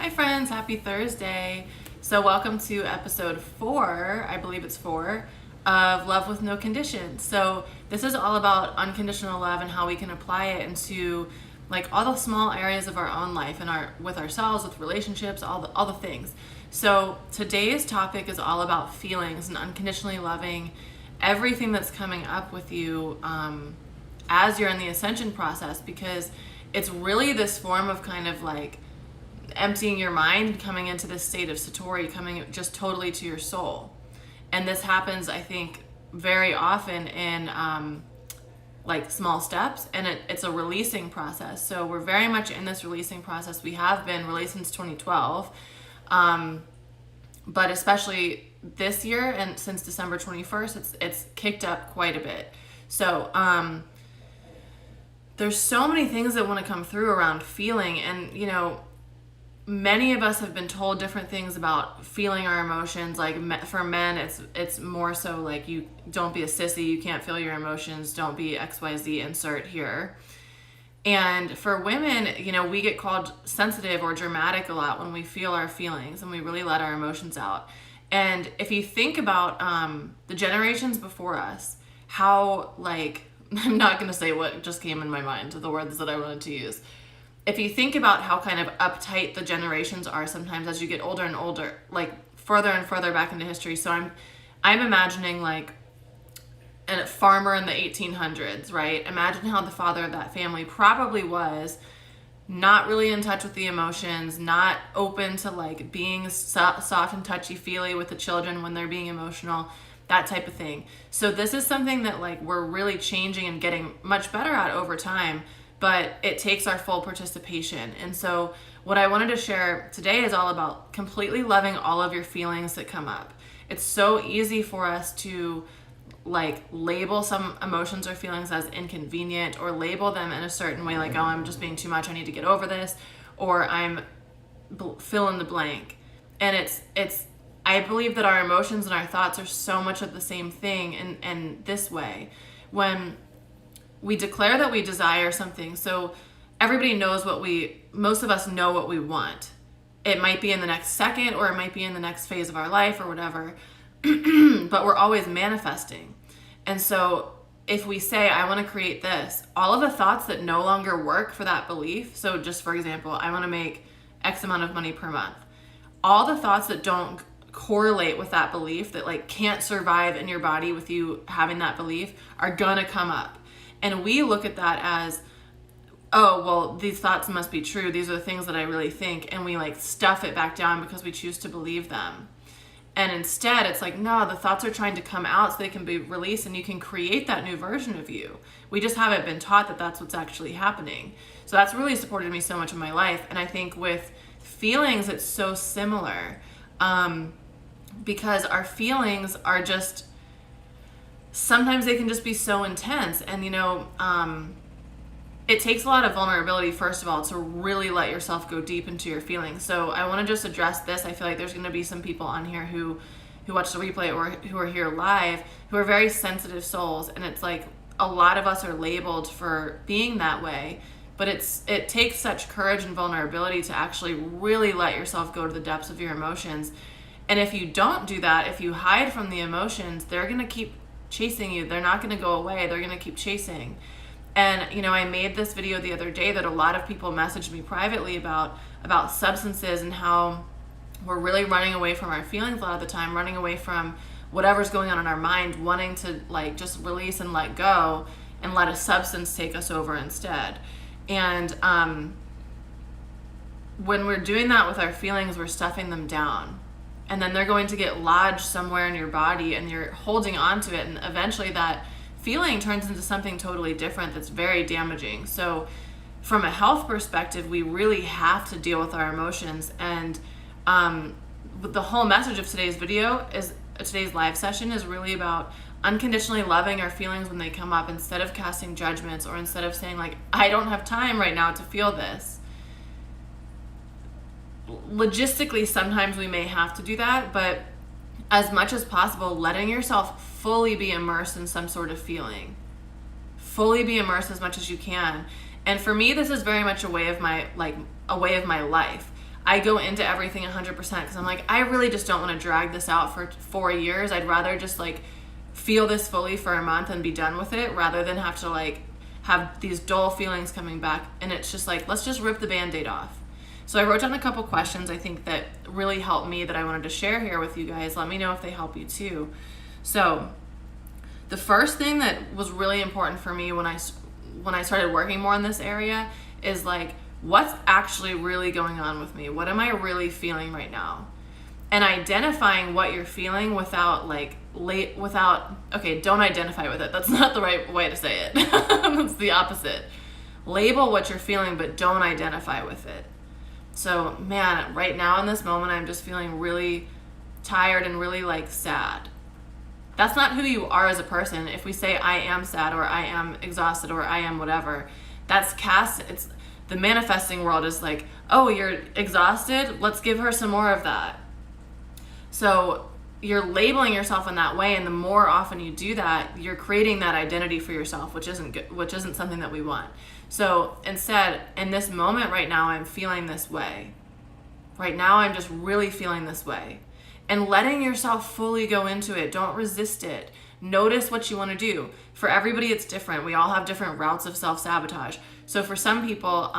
Hi friends, happy Thursday. So welcome to episode 4, I believe it's 4, of Love with No Conditions. So this is all about unconditional love and how we can apply it into like all the small areas of our own life and with ourselves, with relationships, all the things. So today's topic is all about feelings and unconditionally loving everything that's coming up with you as you're in the ascension process, because it's really this form of kind of like emptying your mind, coming into this state of satori, coming just totally to your soul. And this happens, I think, very often in like small steps, and it's a releasing process. So we're very much in this releasing process. We have been released since 2012, but especially this year and since December 21st, it's kicked up quite a bit. So there's so many things that want to come through around feeling, and many of us have been told different things about feeling our emotions. Like for men, it's more so like, you don't be a sissy, you can't feel your emotions, don't be XYZ, insert here. And for women, we get called sensitive or dramatic a lot when we feel our feelings and we really let our emotions out. And if you think about the generations before us, how I'm not going to say what just came in my mind, the words that I wanted to use. If you think about how kind of uptight the generations are sometimes as you get older and older, like further and further back into history. So I'm imagining like a farmer in the 1800s, right? Imagine how the father of that family probably was not really in touch with the emotions, not open to like being soft and touchy-feely with the children when they're being emotional, that type of thing. So this is something that like we're really changing and getting much better at over time, but it takes our full participation. And so what I wanted to share today is all about completely loving all of your feelings that come up. It's so easy for us to like label some emotions or feelings as inconvenient, or label them in a certain way, like, oh, I'm just being too much, I need to get over this, or I'm fill in the blank. And it's I believe that our emotions and our thoughts are so much of the same thing in this way. When we declare that we desire something, so everybody knows most of us know what we want. It might be in the next second, or it might be in the next phase of our life or whatever, but we're always manifesting. And so if we say, I want to create this, all of the thoughts that no longer work for that belief, so just for example, I want to make X amount of money per month, all the thoughts that don't correlate with that belief, that like can't survive in your body with you having that belief, are gonna come up. And we look at that as, oh, well, these thoughts must be true, these are the things that I really think, and we like stuff it back down because we choose to believe them. And instead it's like, no, the thoughts are trying to come out so they can be released and you can create that new version of you. We just haven't been taught that that's what's actually happening. So that's really supported me so much in my life. And I think with feelings it's so similar, because our feelings are just, sometimes they can just be so intense. And it takes a lot of vulnerability, first of all, to really let yourself go deep into your feelings. So I want to just address this. I feel like there's going to be some people on here who watch the replay or who are here live who are very sensitive souls, and it's like a lot of us are labeled for being that way. But it takes such courage and vulnerability to actually really let yourself go to the depths of your emotions. And if you don't do that, if you hide from the emotions, they're going to keep chasing you. They're not going to go away. They're going to keep chasing. And, I made this video the other day that a lot of people messaged me privately about substances, and how we're really running away from our feelings a lot of the time, running away from whatever's going on in our mind, wanting to like just release and let go and let a substance take us over instead. And when we're doing that with our feelings, we're stuffing them down. And then they're going to get lodged somewhere in your body, and you're holding on to it, and eventually that feeling turns into something totally different that's very damaging. So from a health perspective, we really have to deal with our emotions. And the whole message of today's live session is really about unconditionally loving our feelings when they come up, instead of casting judgments, or instead of saying like, I don't have time right now to feel this. Logistically, sometimes we may have to do that, but as much as possible, letting yourself fully be immersed in some sort of feeling. Fully be immersed as much as you can. And for me, this is very much a way of my life. I go into everything 100% because I'm like, I really just don't want to drag this out for 4 years. I'd rather just like feel this fully for a month and be done with it, rather than have to like have these dull feelings coming back. And it's just like, let's just rip the Band-Aid off. So I wrote down a couple questions I think that really helped me that I wanted to share here with you guys. Let me know if they help you too. So the first thing that was really important for me when I started working more in this area is like, what's actually really going on with me? What am I really feeling right now? And identifying what you're feeling without don't identify with it. That's not the right way to say it. That's the opposite. Label what you're feeling, but don't identify with it. So, man, right now in this moment, I'm just feeling really tired and really like sad. That's not who you are as a person. If we say I am sad or I am exhausted or I am whatever, it's the manifesting world is like, oh, you're exhausted? Let's give her some more of that. So you're labeling yourself in that way, and the more often you do that, you're creating that identity for yourself, which isn't good, which isn't something that we want. So instead, in this moment right now, I'm feeling this way. Right now, I'm just really feeling this way. And letting yourself fully go into it. Don't resist it. Notice what you want to do. For everybody, it's different. We all have different routes of self-sabotage. So for some people,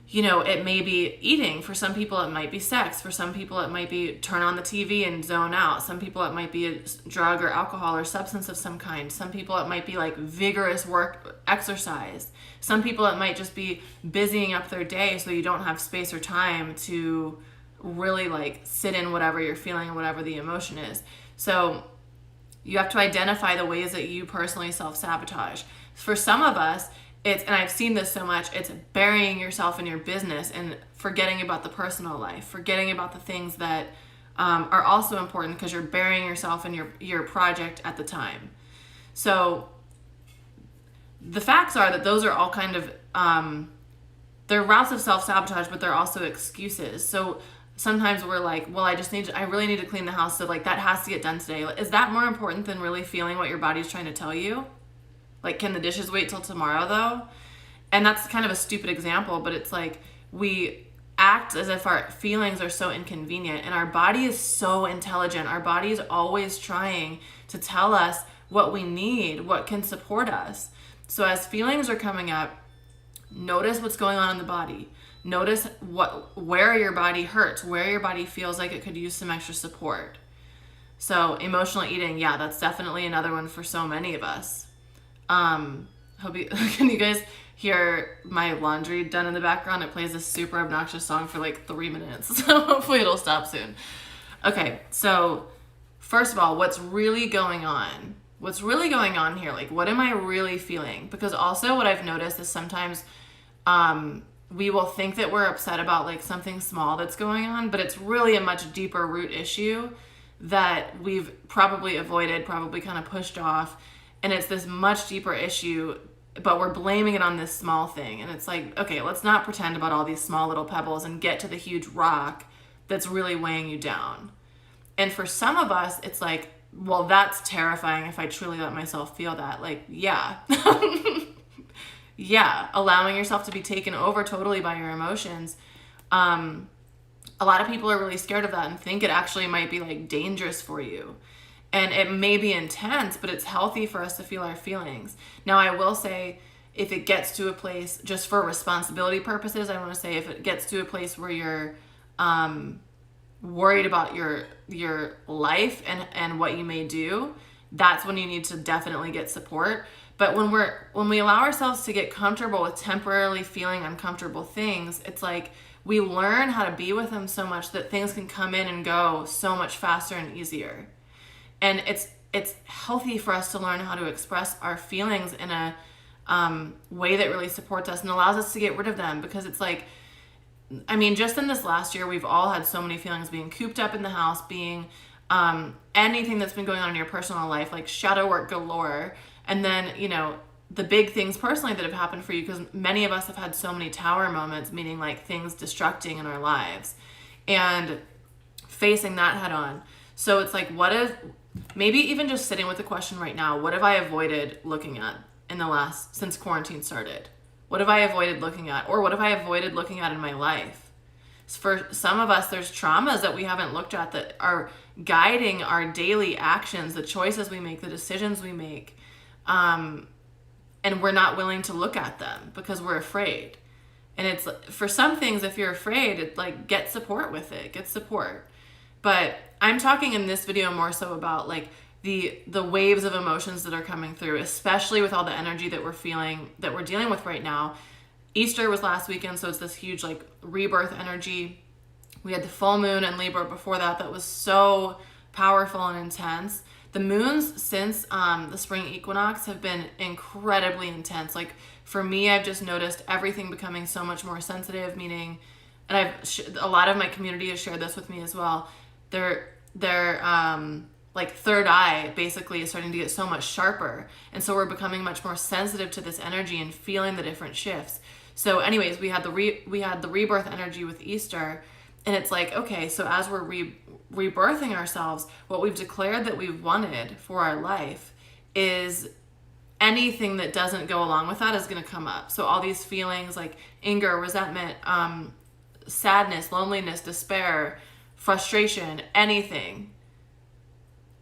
it may be eating. For some people, it might be sex. For some people, it might be turn on the TV and zone out. Some people, it might be a drug or alcohol or substance of some kind. Some people, it might be like vigorous work, exercise. Some people, it might just be busying up their day so you don't have space or time to really like sit in whatever you're feeling and whatever the emotion is. So you have to identify the ways that you personally self-sabotage. For some of us, and I've seen this so much, it's burying yourself in your business and forgetting about the personal life, forgetting about the things that are also important because you're burying yourself in your project at the time. So the facts are that those are all kind of, they're routes of self-sabotage, but they're also excuses. So sometimes we're like, well, I really need to clean the house, so like that has to get done today. Is that more important than really feeling what your body's trying to tell you? Like, can the dishes wait till tomorrow though? And that's kind of a stupid example, but it's like we act as if our feelings are so inconvenient, and our body is so intelligent. Our body is always trying to tell us what we need, what can support us. So as feelings are coming up, notice what's going on in the body. Notice where your body hurts, where your body feels like it could use some extra support. So emotional eating, yeah, that's definitely another one for so many of us. Can you guys hear my laundry done in the background? It plays this super obnoxious song for like 3 minutes, so hopefully it'll stop soon. Okay, so first of all, what's really going on? What's really going on here? Like, what am I really feeling? Because also what I've noticed is sometimes we will think that we're upset about like something small that's going on, but it's really a much deeper root issue that we've probably avoided, probably kind of pushed off. And it's this much deeper issue, but we're blaming it on this small thing. And it's like, okay, let's not pretend about all these small little pebbles and get to the huge rock that's really weighing you down. And for some of us, it's like, well, that's terrifying if I truly let myself feel that. Like, yeah. Yeah, allowing yourself to be taken over totally by your emotions. A lot of people are really scared of that and think it actually might be like dangerous for you. And it may be intense, but it's healthy for us to feel our feelings. Now, I will say, if it gets to a place, just for responsibility purposes, I want to say if it gets to a place where you're worried about your life and what you may do, that's when you need to definitely get support. But when we allow ourselves to get comfortable with temporarily feeling uncomfortable things, it's like we learn how to be with them so much that things can come in and go so much faster and easier. And it's healthy for us to learn how to express our feelings in a way that really supports us and allows us to get rid of them. Because it's like, I mean, just in this last year, we've all had so many feelings, being cooped up in the house, being anything that's been going on in your personal life, like shadow work galore. And then, the big things personally that have happened for you, because many of us have had so many tower moments, meaning like things destructing in our lives, and facing that head on. So it's like, what if, maybe even just sitting with the question right now, what have I avoided looking at since quarantine started? What have I avoided looking at? Or what have I avoided looking at in my life? For some of us, there's traumas that we haven't looked at that are guiding our daily actions, the choices we make, the decisions we make. And we're not willing to look at them because we're afraid. And it's, for some things, if you're afraid, it like, get support with it, get support. But I'm talking in this video more so about like the waves of emotions that are coming through, especially with all the energy that we're feeling, that we're dealing with right now. Easter was last weekend, so it's this huge like rebirth energy. We had the full moon in Libra before that. That was so powerful and intense. The moons since the spring equinox have been incredibly intense. Like for me, I've just noticed everything becoming so much more sensitive, meaning, and a lot of my community has shared this with me as well. Their like third eye basically is starting to get so much sharper. And so we're becoming much more sensitive to this energy and feeling the different shifts. So anyways, we had the rebirth energy with Easter, and it's like, okay, so as we're rebirthing ourselves, what we've declared that we've wanted for our life is anything that doesn't go along with that is going to come up. So all these feelings like anger, resentment, sadness, loneliness, despair, frustration, anything,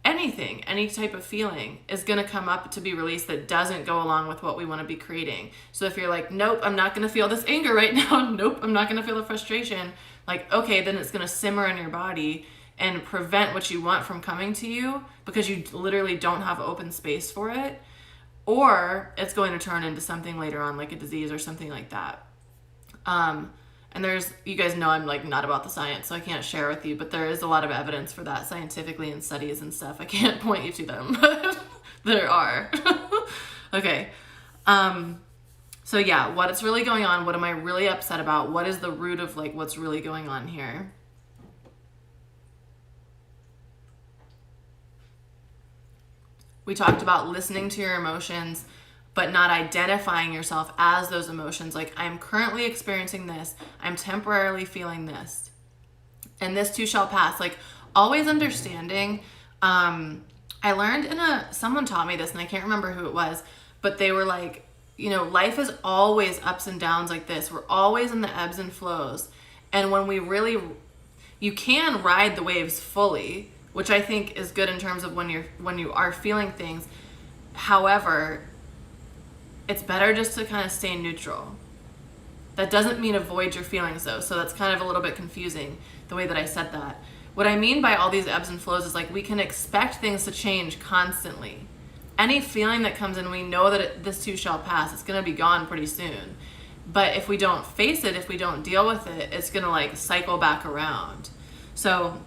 any type of feeling is going to come up to be released that doesn't go along with what we want to be creating. So if you're like, nope, I'm not going to feel this anger right now. Nope, I'm not going to feel the frustration. Like, okay, then it's going to simmer in your body and prevent what you want from coming to you because you literally don't have open space for it. Or it's going to turn into something later on, like a disease or something like that. And you guys know I'm like not about the science, so I can't share with you, but there is a lot of evidence for that scientifically in studies and stuff. I can't point you to them, but there are. Okay. So yeah, what is really going on? What am I really upset about? What is the root of like what's really going on here? We talked about listening to your emotions, but not identifying yourself as those emotions. Like, I'm currently experiencing this. I'm temporarily feeling this. And this too shall pass. Like, always understanding. I learned someone taught me this, and I can't remember who it was, but they were like, you know, life is always ups and downs like this. We're always in the ebbs and flows. And when you can ride the waves fully, which I think is good in terms of when you are feeling things. However, it's better just to kind of stay neutral. That doesn't mean avoid your feelings though. So that's kind of a little bit confusing the way that I said that. What I mean by all these ebbs and flows is like we can expect things to change constantly. Any feeling that comes in, we know that this too shall pass. It's going to be gone pretty soon. But if we don't face it, if we don't deal with it, it's going to like cycle back around. So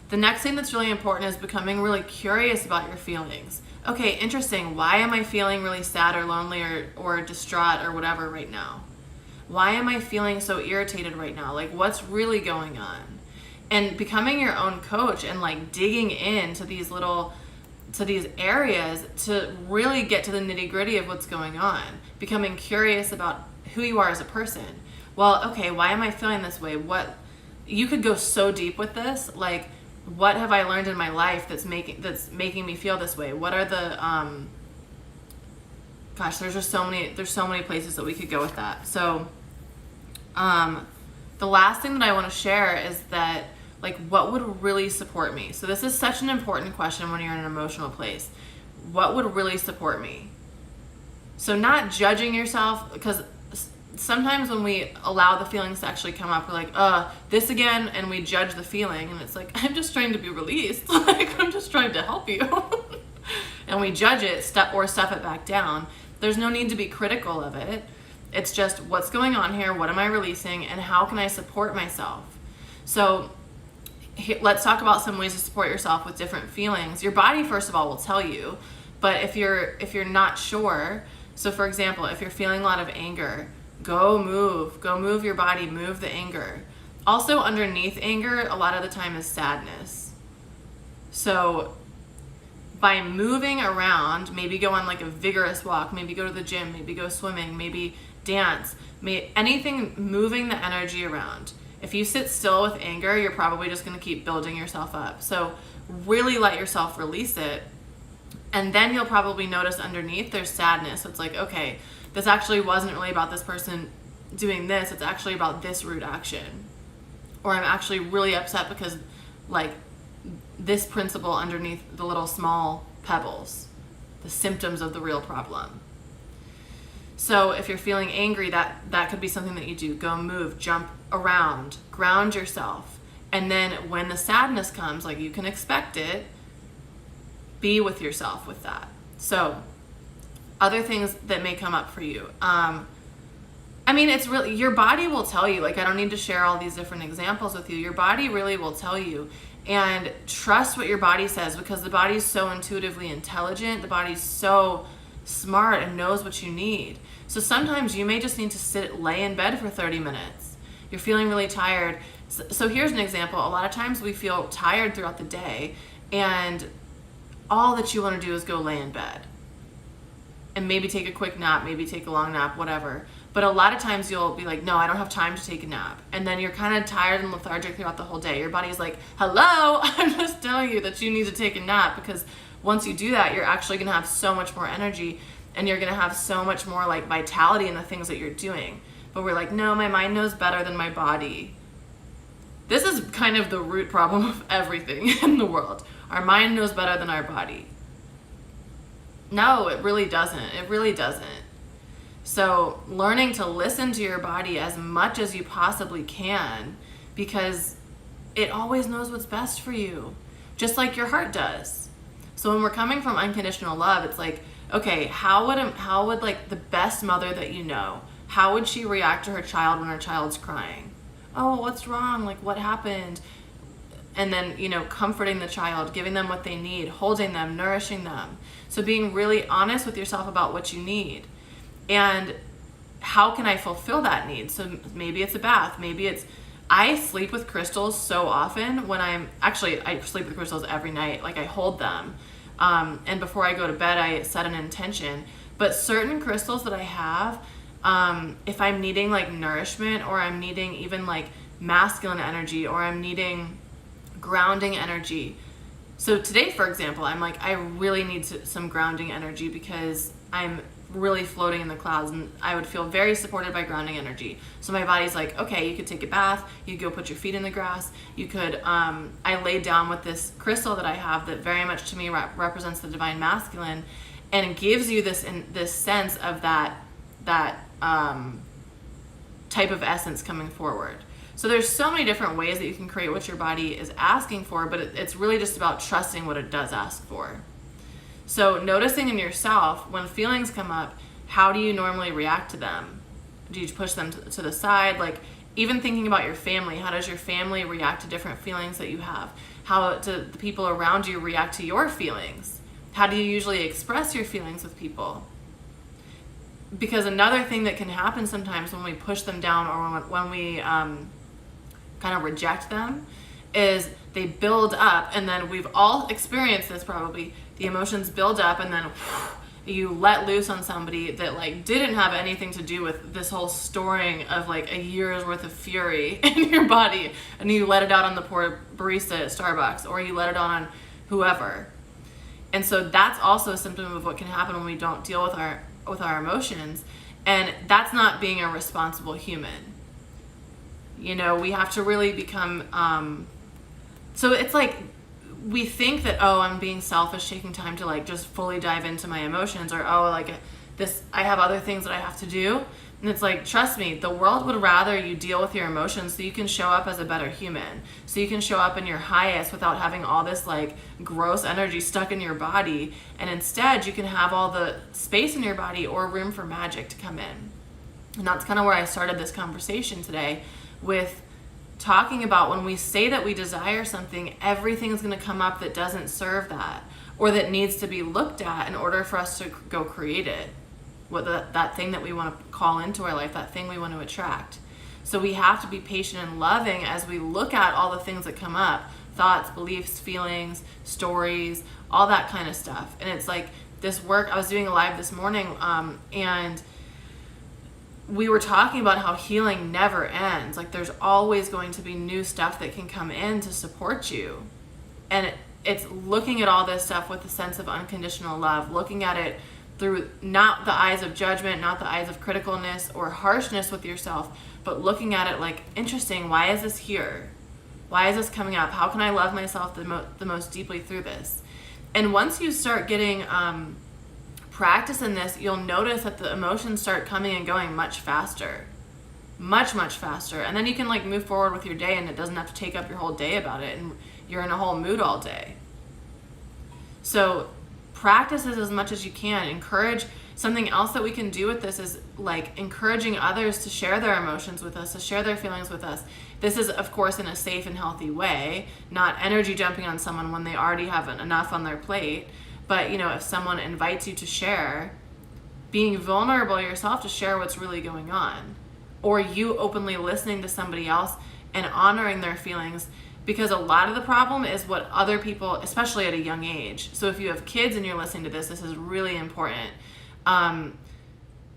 the next thing that's really important is becoming really curious about your feelings. Okay, interesting. Why am I feeling really sad or lonely or distraught or whatever right now? Why am I feeling so irritated right now? Like, what's really going on? And becoming your own coach and like digging into these areas to really get to the nitty gritty of what's going on. Becoming curious about who you are as a person. Well, okay, why am I feeling this way? You could go so deep with this, like, what have I learned in my life that's making me feel this way? What are the there's so many places that we could go with that. So the last thing that I want to share is that, like, what would really support me? So this is such an important question when you're in an emotional place. What would really support me? So not judging yourself, because sometimes when we allow the feelings to actually come up, we're like, this again, and we judge the feeling, and it's like, I'm just trying to be released. Like, I'm just trying to help you. And we judge it, stuff it back down. There's no need to be critical of it. It's just, what's going on here? What am I releasing? And how can I support myself? So let's talk about some ways to support yourself with different feelings. Your body, first of all, will tell you, but if you're not sure, so for example, if you're feeling a lot of anger, go move your body, move the anger. Also, underneath anger, a lot of the time is sadness. So by moving around, maybe go on like a vigorous walk, maybe go to the gym, maybe go swimming, maybe dance, anything moving the energy around. If you sit still with anger, you're probably just going to keep building yourself up. So really let yourself release it. And then you'll probably notice underneath there's sadness. So it's like, okay, this actually wasn't really about this person doing this. It's actually about this root action. Or I'm actually really upset because like this principle underneath the little small pebbles, the symptoms of the real problem. So if you're feeling angry, that could be something that you do. Go move, jump around, ground yourself. And then when the sadness comes, like you can expect it, be with yourself with that. So other things that may come up for you. I mean, it's really, your body will tell you, like, I don't need to share all these different examples with you. Your body really will tell you, and trust what your body says, because the body's so intuitively intelligent. The body's so smart and knows what you need. So sometimes you may just need to lay in bed for 30 minutes. You're feeling really tired. So here's an example. A lot of times we feel tired throughout the day, and all that you want to do is go lay in bed and maybe take a quick nap, maybe take a long nap, whatever. But a lot of times you'll be like, no, I don't have time to take a nap. And then you're kind of tired and lethargic throughout the whole day. Your body's like, hello, I'm just telling you that you need to take a nap, because once you do that, you're actually going to have so much more energy, and you're going to have so much more like vitality in the things that you're doing. But we're like, no, my mind knows better than my body. This is kind of the root problem of everything in the world. Our mind knows better than our body. No, it really doesn't. It really doesn't. So learning to listen to your body as much as you possibly can, because it always knows what's best for you, just like your heart does. So when we're coming from unconditional love, it's like, okay, how would like the best mother that you know, how would she react to her child when her child's crying? Oh, what's wrong? Like, what happened? And then, comforting the child, giving them what they need, holding them, nourishing them. So being really honest with yourself about what you need. And how can I fulfill that need? So maybe it's a bath. Maybe it's, I sleep with crystals so often I sleep with crystals every night. Like, I hold them. And before I go to bed, I set an intention. But certain crystals that I have, if I'm needing like nourishment, or I'm needing even like masculine energy, or I'm needing grounding energy. So today, for example, I'm like, I really need some grounding energy, because I'm really floating in the clouds, and I would feel very supported by grounding energy. So my body's like, okay, you could take a bath, you could go put your feet in the grass, you could, I laid down with this crystal that I have that very much to me represents the divine masculine, and it gives you this sense of that type of essence coming forward. So there's so many different ways that you can create what your body is asking for, but it's really just about trusting what it does ask for. So noticing in yourself, when feelings come up, how do you normally react to them? Do you push them to the side? Like, even thinking about your family, how does your family react to different feelings that you have? How do the people around you react to your feelings? How do you usually express your feelings with people? Because another thing that can happen sometimes when we push them down, or when we kind of reject them, is they build up, and then we've all experienced this probably. The emotions build up, and then you let loose on somebody that like didn't have anything to do with this whole storing of like a year's worth of fury in your body, and you let it out on the poor barista at Starbucks, or you let it out on whoever. And so that's also a symptom of what can happen when we don't deal with our emotions, and that's not being a responsible human. We have to really become so it's like, we think that, oh, I'm being selfish, taking time to like just fully dive into my emotions, or oh, like this, I have other things that I have to do. And it's like, trust me, the world would rather you deal with your emotions so you can show up as a better human, so you can show up in your highest without having all this like gross energy stuck in your body, and instead you can have all the space in your body or room for magic to come in. And that's kind of where I started this conversation today, with talking about when we say that we desire something, everything's going to come up that doesn't serve that, or that needs to be looked at in order for us to go create it. That thing that we want to call into our life, that thing we want to attract. So we have to be patient and loving as we look at all the things that come up, thoughts, beliefs, feelings, stories, all that kind of stuff. And it's like this work, I was doing a live this morning, and we were talking about how healing never ends. Like, there's always going to be new stuff that can come in to support you. And it's looking at all this stuff with a sense of unconditional love, looking at it through not the eyes of judgment, not the eyes of criticalness or harshness with yourself, but looking at it like, interesting, why is this here? Why is this coming up? How can I love myself the most deeply through this? And once you start getting practice in this, you'll notice that the emotions start coming and going much faster. Much faster. And then you can like move forward with your day, and it doesn't have to take up your whole day about it, and you're in a whole mood all day. So practice this as much as you can. Encourage. Something else that we can do with this is like encouraging others to share their emotions with us, to share their feelings with us. This is, of course, in a safe and healthy way, not energy jumping on someone when they already have enough on their plate. But, you know, if someone invites you to share, being vulnerable yourself to share what's really going on, or you openly listening to somebody else and honoring their feelings. Because a lot of the problem is what other people, especially at a young age. So if you have kids and you're listening to this, this is really important.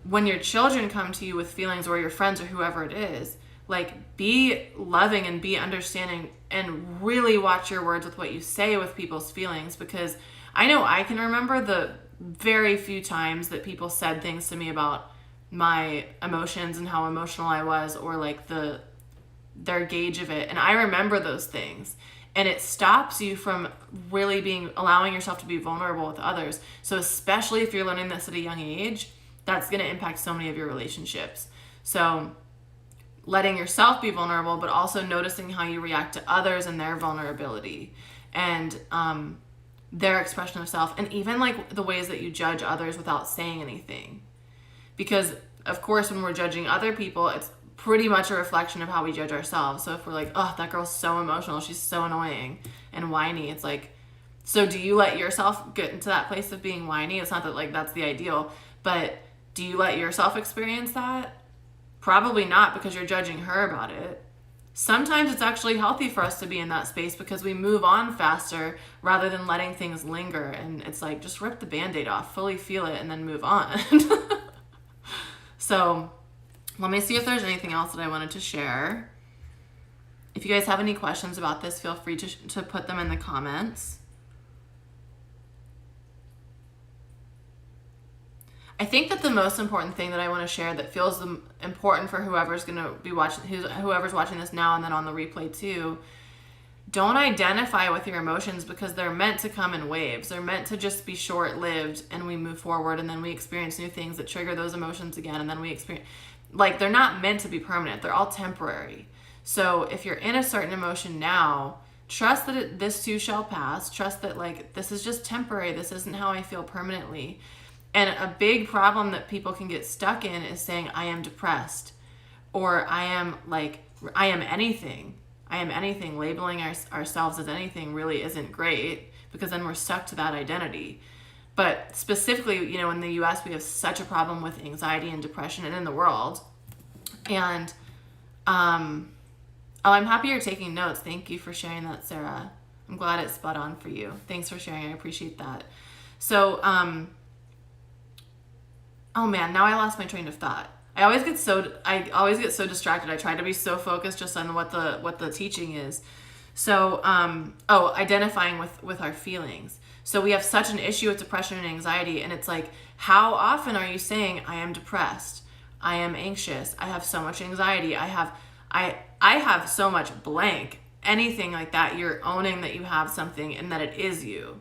When your children come to you with feelings, or your friends or whoever it is, like, be loving and be understanding, and really watch your words with what you say with people's feelings. Because I know I can remember the very few times that people said things to me about my emotions and how emotional I was, or like their gauge of it. And I remember those things, and it stops you from really allowing yourself to be vulnerable with others. So especially if you're learning this at a young age, that's going to impact so many of your relationships. So letting yourself be vulnerable, but also noticing how you react to others and their vulnerability, and their expression of self, and even like the ways that you judge others without saying anything. Because of course, when we're judging other people, it's pretty much a reflection of how we judge ourselves. So if we're like, oh, that girl's so emotional, she's so annoying and whiny, it's like, so do you let yourself get into that place of being whiny? It's not that like that's the ideal, but do you let yourself experience that? Probably not, because you're judging her about it. Sometimes it's actually healthy for us to be in that space, because we move on faster rather than letting things linger. And it's like, just rip the Band-Aid off, fully feel it, and then move on. So let me see if there's anything else that I wanted to share. If you guys have any questions about this, feel free to put them in the comments. I think that the most important thing that I want to share that feels important for whoever's going to be watching, whoever's watching this now and then on the replay too, don't identify with your emotions, because they're meant to come in waves. They're meant to just be short-lived, and we move forward, and then we experience new things that trigger those emotions again, and then we experience, like, they're not meant to be permanent. They're all temporary. So if you're in a certain emotion now, trust that this too shall pass. Trust that, like, this is just temporary. This isn't how I feel permanently. And a big problem that people can get stuck in is saying, I am depressed, or I am anything. I am anything. Labeling ourselves as anything really isn't great, because then we're stuck to that identity. But specifically, you know, in the US, we have such a problem with anxiety and depression, and in the world. And, I'm happy you're taking notes. Thank you for sharing that, Sarah. I'm glad it's spot on for you. Thanks for sharing. I appreciate that. So, oh man, now I lost my train of thought. I always get so distracted. I try to be so focused just on what the teaching is. So, identifying with our feelings. So we have such an issue with depression and anxiety, and it's like, how often are you saying, I am depressed, I am anxious, I have so much anxiety, I have so much blank, anything like that? You're owning that you have something and that it is you.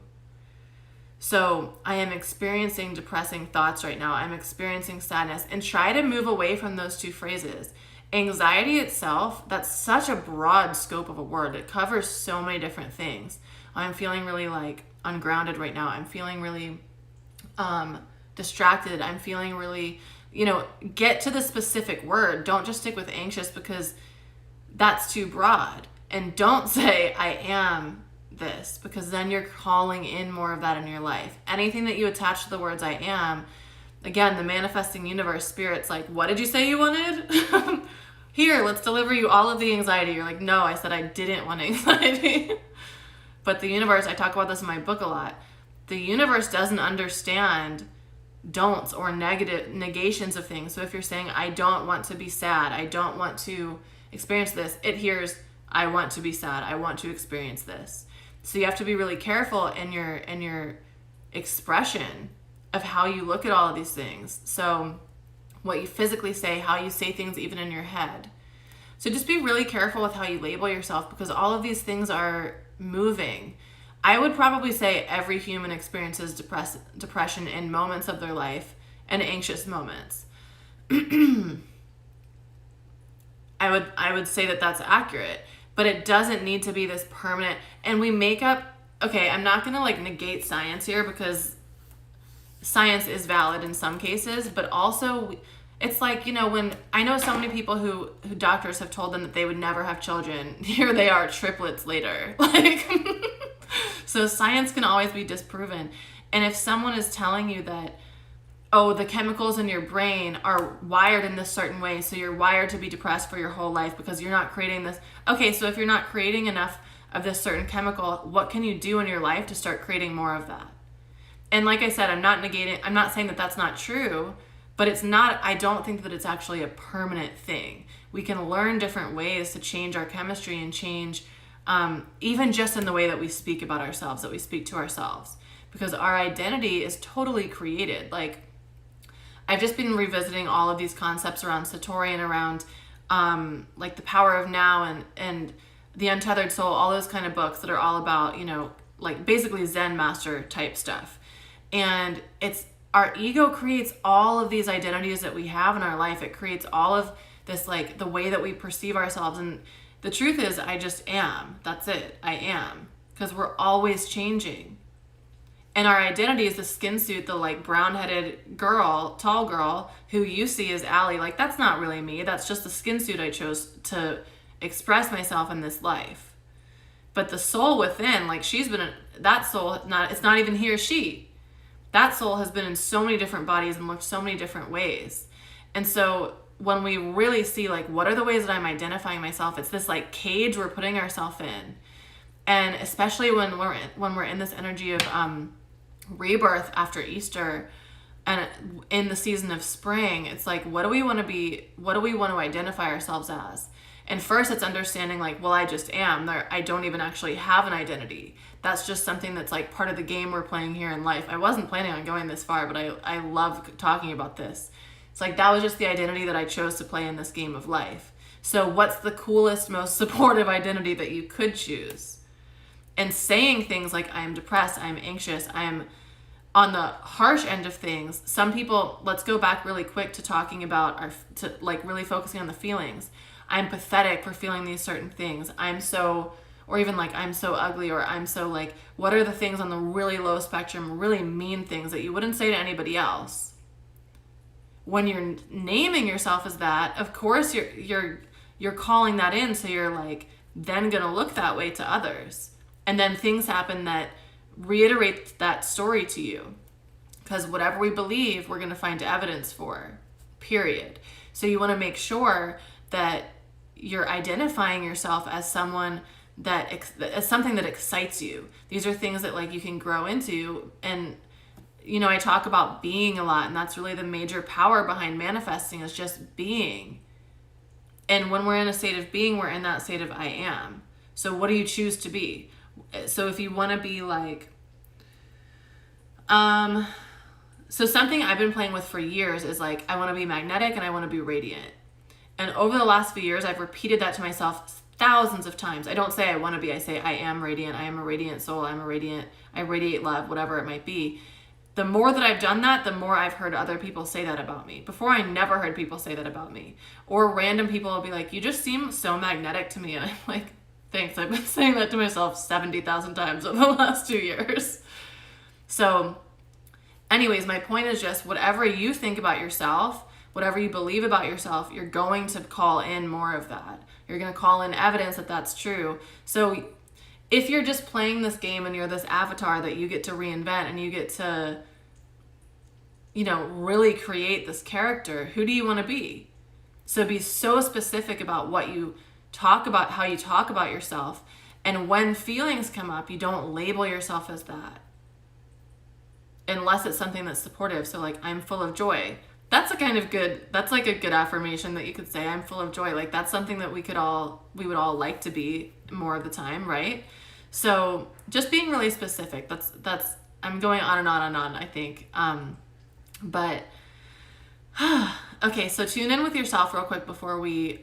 So I am experiencing depressing thoughts right now. I'm experiencing sadness, and try to move away from those two phrases. Anxiety itself, that's such a broad scope of a word. It covers so many different things. I'm feeling really like ungrounded right now. I'm feeling really distracted. I'm feeling really, get to the specific word. Don't just stick with anxious, because that's too broad. And don't say I am this, because then you're calling in more of that in your life. Anything that you attach to the words I am, again, the manifesting universe, spirit's like, what did you say you wanted? Here, let's deliver you all of the anxiety. You're like, no, I said I didn't want anxiety. But the universe, I talk about this in my book a lot, the universe doesn't understand don'ts or negations of things. So if you're saying, I don't want to be sad, I don't want to experience this, it hears, I want to be sad, I want to experience this. So you have to be really careful in your expression of how you look at all of these things. So what you physically say, how you say things even in your head. So just be really careful with how you label yourself, because all of these things are moving. I would probably say every human experiences depression in moments of their life and anxious moments. I would say that that's accurate, but it doesn't need to be this permanent. And we make up, okay, I'm not going to like negate science here, because science is valid in some cases, but also it's like, you know, when I know so many people who doctors have told them that they would never have children, here they are, triplets later. Like, so science can always be disproven. And if someone is telling you that, oh, the chemicals in your brain are wired in this certain way, so you're wired to be depressed for your whole life because you're not creating this. Okay, so if you're not creating enough of this certain chemical, what can you do in your life to start creating more of that? And like I said, I'm not saying that that's not true, but it's not, I don't think that it's actually a permanent thing. We can learn different ways to change our chemistry and change, even just in the way that we speak about ourselves, that we speak to ourselves, because our identity is totally created. Like, I've just been revisiting all of these concepts around Satori and around like the power of now and the untethered soul, all those kind of books that are all about, you know, like basically Zen master type stuff. And it's our ego creates all of these identities that we have in our life. It creates all of this, like the way that we perceive ourselves. And the truth is, I just am. That's it. I am. Because we're always changing. And our identity is the skin suit, the like brown-headed girl, tall girl, who you see as Allie. Like, that's not really me. That's just the skin suit I chose to express myself in this life. But the soul within, like that soul, it's not even he or she. That soul has been in so many different bodies and looked so many different ways. And so when we really see, like, what are the ways that I'm identifying myself, it's this like cage we're putting ourselves in. And especially when we're in this energy of rebirth after Easter and in the season of spring, it's like, what do we want to be? What do we want to identify ourselves as? And first it's understanding, like, well, I just am. I don't even actually have an identity. That's just something that's like part of the game we're playing here in life. I wasn't planning on going this far, but I love talking about this. It's like, that was just the identity that I chose to play in this game of life. So what's the coolest, most supportive identity that you could choose? And saying things like, I am depressed, I am anxious, I am on the harsh end of things. Some people, let's go back really quick to talking about really focusing on the feelings. I'm pathetic for feeling these certain things. Or even like, I'm so ugly, or I'm so like, what are the things on the really low spectrum, really mean things that you wouldn't say to anybody else? When you're naming yourself as that, of course you're calling that in, so you're like then gonna look that way to others. And then things happen that reiterate that story to you. Because whatever we believe, we're gonna find evidence for, period. So you wanna make sure that you're identifying yourself as someone as something that excites you. These are things that like you can grow into. And you know, I talk about being a lot, and that's really the major power behind manifesting, is just being. And when we're in a state of being, we're in that state of I am. So what do you choose to be? So if you want to be like so something I've been playing with for years is like, I want to be magnetic and I want to be radiant. And over the last few years, I've repeated that to myself thousands of times. I don't say I want to be, I say I am radiant, I am a radiant soul, I radiate love, whatever it might be. The more that I've done that, the more I've heard other people say that about me. Before, I never heard people say that about me. Or random people will be like, you just seem so magnetic to me. And I'm like, thanks, I've been saying that to myself 70,000 times over the last 2 years. So anyways, my point is just, whatever you think about yourself, whatever you believe about yourself, you're going to call in more of that. You're going to call in evidence that that's true. So if you're just playing this game and you're this avatar that you get to reinvent and you get to, you know, really create this character, who do you want to be? So be so specific about what you talk about, how you talk about yourself. And when feelings come up, you don't label yourself as that. Unless it's something that's supportive. So like, I'm full of joy. That's like a good affirmation that you could say, I'm full of joy. Like, that's something that we would all like to be more of the time, right? So just being really specific, that's I'm going on and on and on, I think. But okay, so tune in with yourself real quick before we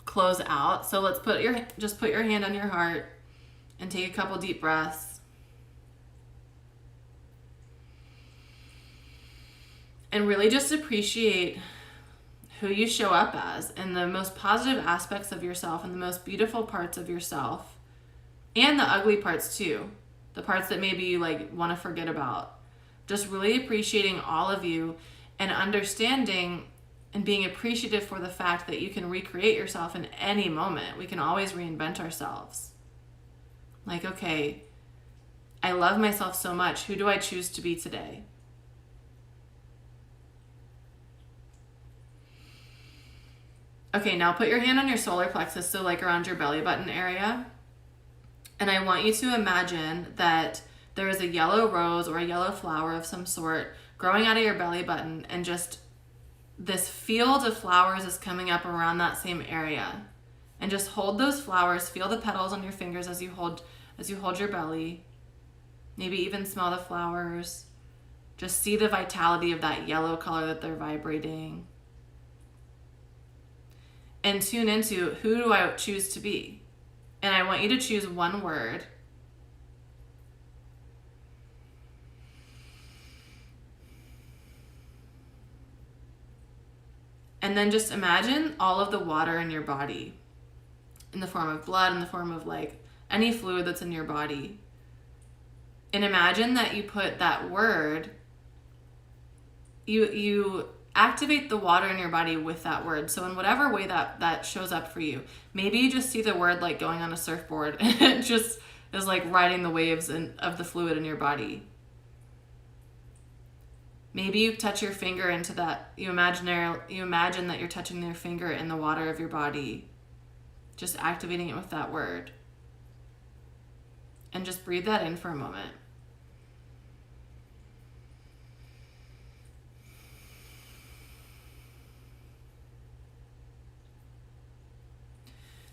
close out. So let's put your hand on your heart and take a couple deep breaths. And really just appreciate who you show up as and the most positive aspects of yourself and the most beautiful parts of yourself and the ugly parts too. The parts that maybe you like want to forget about. Just really appreciating all of you and understanding and being appreciative for the fact that you can recreate yourself in any moment. We can always reinvent ourselves. Like, okay, I love myself so much. Who do I choose to be today? Okay, now put your hand on your solar plexus, so like around your belly button area. And I want you to imagine that there is a yellow rose or a yellow flower of some sort growing out of your belly button, and just this field of flowers is coming up around that same area. And just hold those flowers, feel the petals on your fingers as you hold your belly. Maybe even smell the flowers. Just see the vitality of that yellow color that they're vibrating. And tune into, who do I choose to be? And I want you to choose one word. And then just imagine all of the water in your body, in the form of blood, in the form of like any fluid that's in your body. And imagine that you put that word, you activate the water in your body with that word. So in whatever way that shows up for you, maybe you just see the word like going on a surfboard and it just is like riding the waves of the fluid in your body. Maybe you touch your finger into that. You imagine that you're touching your finger in the water of your body, just activating it with that word. And just breathe that in for a moment.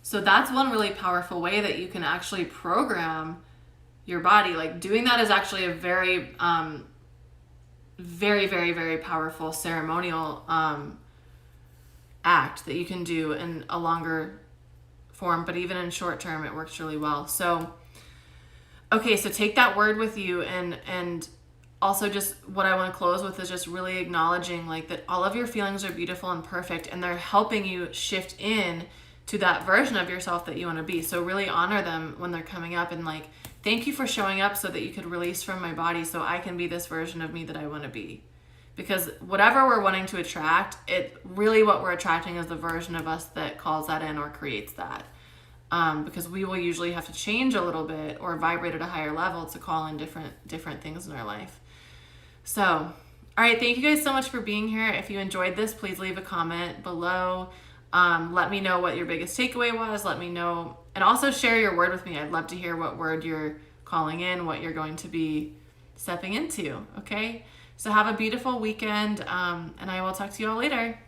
So that's one really powerful way that you can actually program your body. Like, doing that is actually a very, very, very, very powerful ceremonial act that you can do in a longer form, but even in short term, it works really well. So, okay, so take that word with you, and also just what I want to close with is just really acknowledging like that all of your feelings are beautiful and perfect, and they're helping you shift in to that version of yourself that you want to be. So really honor them when they're coming up, and like, thank you for showing up so that you could release from my body so I can be this version of me that I want to be. Because whatever we're wanting to attract, it really, what we're attracting is the version of us that calls that in or creates that. Because we will usually have to change a little bit or vibrate at a higher level to call in different things in our life. So, all right, thank you guys so much for being here. If you enjoyed this, please leave a comment below. Let me know what your biggest takeaway was. Let me know, and also share your word with me. I'd love to hear what word you're calling in, what you're going to be stepping into. Okay, so have a beautiful weekend, and I will talk to you all later.